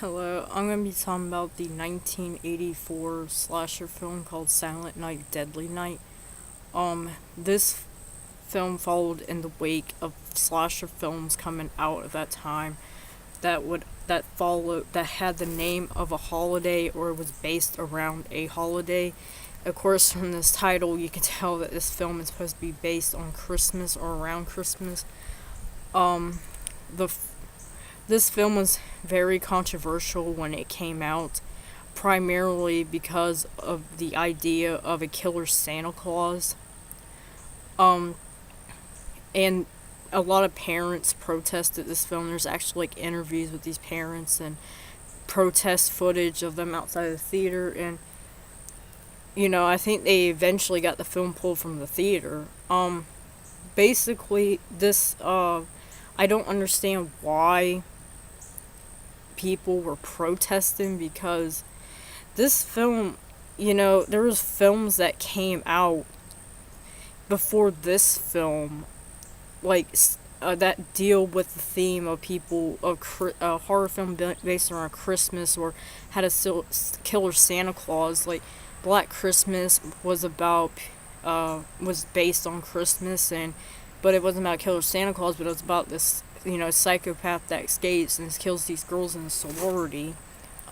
Hello, I'm going to be talking about the 1984 slasher film called Silent Night, Deadly Night. This film followed in the wake of slasher films coming out at that time that had the name of a holiday or was based around a holiday. Of course, from this title, you can tell that this film is supposed to be based on Christmas or around Christmas. The This film was very controversial when it came out, primarily because of the idea of a killer Santa Claus. Um, and a lot of parents protested this film. There's actually like interviews with these parents and protest footage of them outside of the theater. And I think they eventually got the film pulled from the theater. Basically, I don't understand why people were protesting, because this film, there was films that came out before this film, like that deal with the theme of a horror film based around Christmas, or had a killer Santa Claus. Like Black Christmas was based on Christmas, but it wasn't about killer Santa Claus, but it was about this psychopath that escapes and kills these girls in a sorority.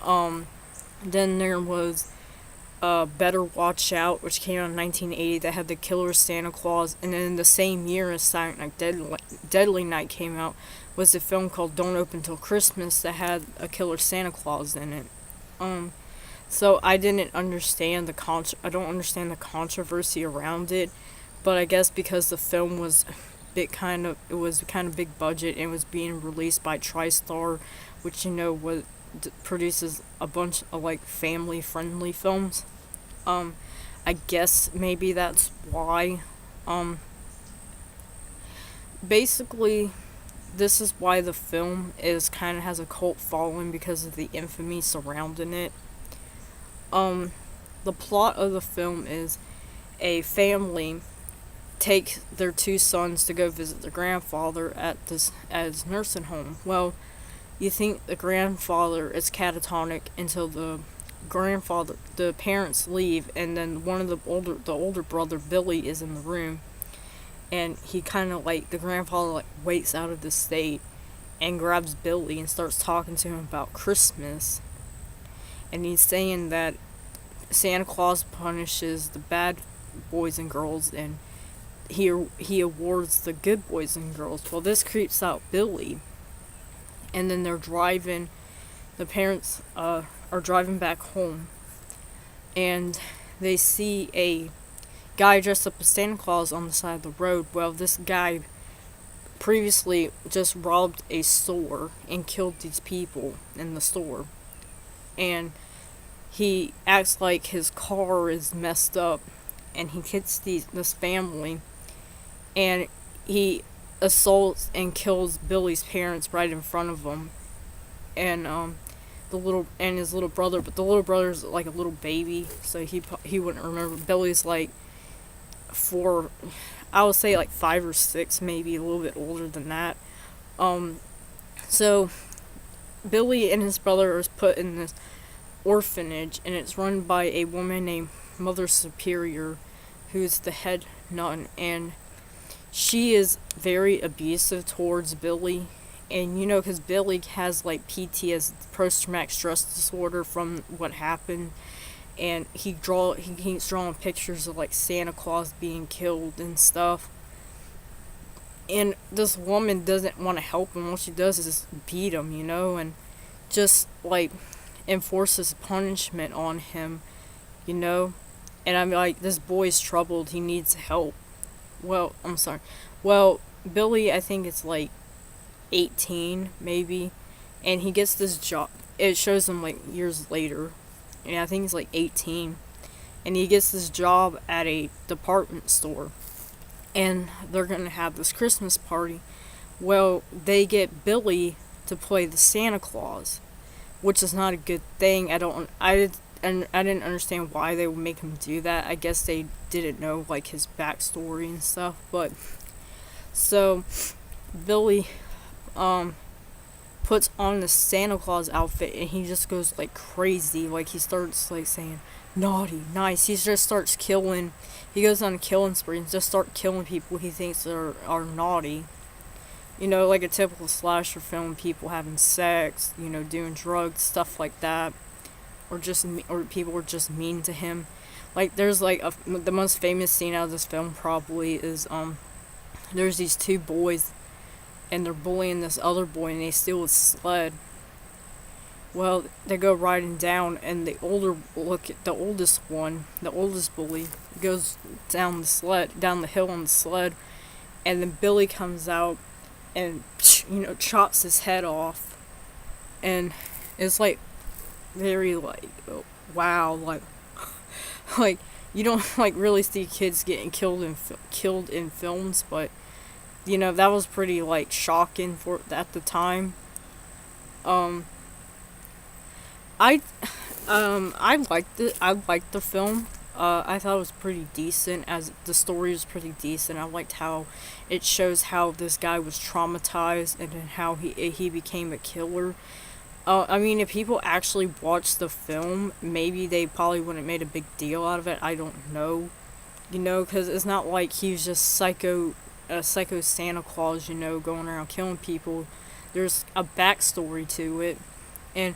Then there was Better Watch Out, which came out in 1980, that had the killer Santa Claus. And then the same year as Silent Night Deadly Night came out was a film called Don't Open Till Christmas that had a killer Santa Claus in it. So I didn't understand I don't understand the controversy around it, but I guess because the film was it was kind of big budget and was being released by TriStar, which produces a bunch of like family friendly films. I guess maybe that's why. Basically, this is why the film has a cult following, because of the infamy surrounding it. The plot of the film is a family take their two sons to go visit their grandfather at his nursing home. Well, you think the grandfather is catatonic until the parents leave, and then the older brother Billy is in the room, and he kind of the grandfather wakes out of the state and grabs Billy and starts talking to him about Christmas, and he's saying that Santa Claus punishes the bad boys and girls, and he awards the good boys and girls. Well, this creeps out Billy, and then the parents are driving back home, and they see a guy dressed up as Santa Claus on the side of the road. Well, this guy previously just robbed a store and killed these people in the store, and he acts like his car is messed up, and he hits this family, and he assaults and kills Billy's parents right in front of him, and his little brother. But the little brother's like a little baby, so he wouldn't remember. Billy's like four, I would say like 5 or 6, maybe a little bit older than that. So Billy and his brother are put in this orphanage, and it's run by a woman named Mother Superior, who's the head nun, and she is very abusive towards Billy. And because Billy has like PTSD, post-traumatic stress disorder, from what happened, and he keeps drawing pictures of like Santa Claus being killed and stuff. And this woman doesn't want to help him. All she does is just beat him, and just like enforces punishment on him, And I'm like, this boy's troubled. He needs help. Well, I'm sorry. Well, Billy, I think it's like 18, maybe, and he gets this job. It shows him like years later, and I think he's like 18, and he gets this job at a department store, and they're gonna have this Christmas party. Well, they get Billy to play the Santa Claus, which is not a good thing. I didn't understand why they would make him do that. I guess they didn't know like his backstory and stuff. But so Billy puts on the Santa Claus outfit and he just goes like crazy. Like he starts like saying naughty, nice. He just starts killing. He goes on a killing spree and just start killing people he thinks are naughty. You know, like a typical slasher film, people having sex, you know, doing drugs, stuff like that, or people were just mean to him. Like there's like the most famous scene out of this film probably is there's these two boys and they're bullying this other boy and they steal his sled. Well, they go riding down and the oldest one, the oldest bully, goes down the hill on the sled, and then Billy comes out and, you know, chops his head off, and it's like very like, wow, like like you don't like really see kids getting killed in films, but you know that was pretty like shocking for at the time. Um, I I liked the film. I thought it was pretty decent. As the story was pretty decent. I liked how it shows how this guy was traumatized and then how he became a killer. I mean, if people actually watched the film, maybe they probably wouldn't made a big deal out of it. I don't know, you know, because it's not like he was just psycho Santa Claus, you know, going around killing people. There's a backstory to it, and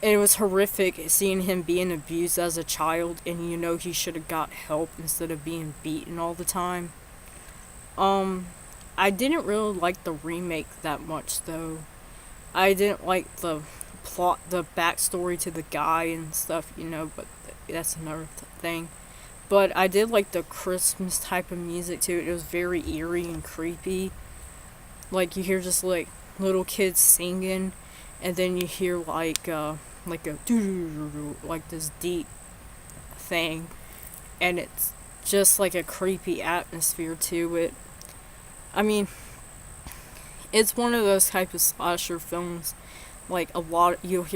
it was horrific seeing him being abused as a child, and you know he should have got help instead of being beaten all the time. I didn't really like the remake that much though. I didn't like the plot, the backstory to the guy and stuff, you know, but that's another thing. But I did like the Christmas type of music too. It was very eerie and creepy. Like you hear just like little kids singing, and then you hear like a like this deep thing, and it's just like a creepy atmosphere to it. I mean, it's one of those type of slasher films like a lot you'll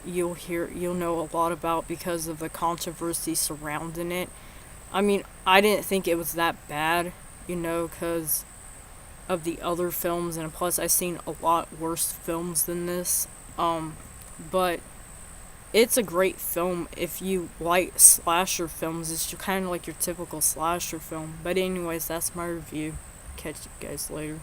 know a lot about because of the controversy surrounding it. I mean, I didn't think it was that bad, you know, cuz of the other films, and plus I've seen a lot worse films than this. But it's a great film if you like slasher films. It's kind of like your typical slasher film. But anyways, that's my review. Catch you guys later.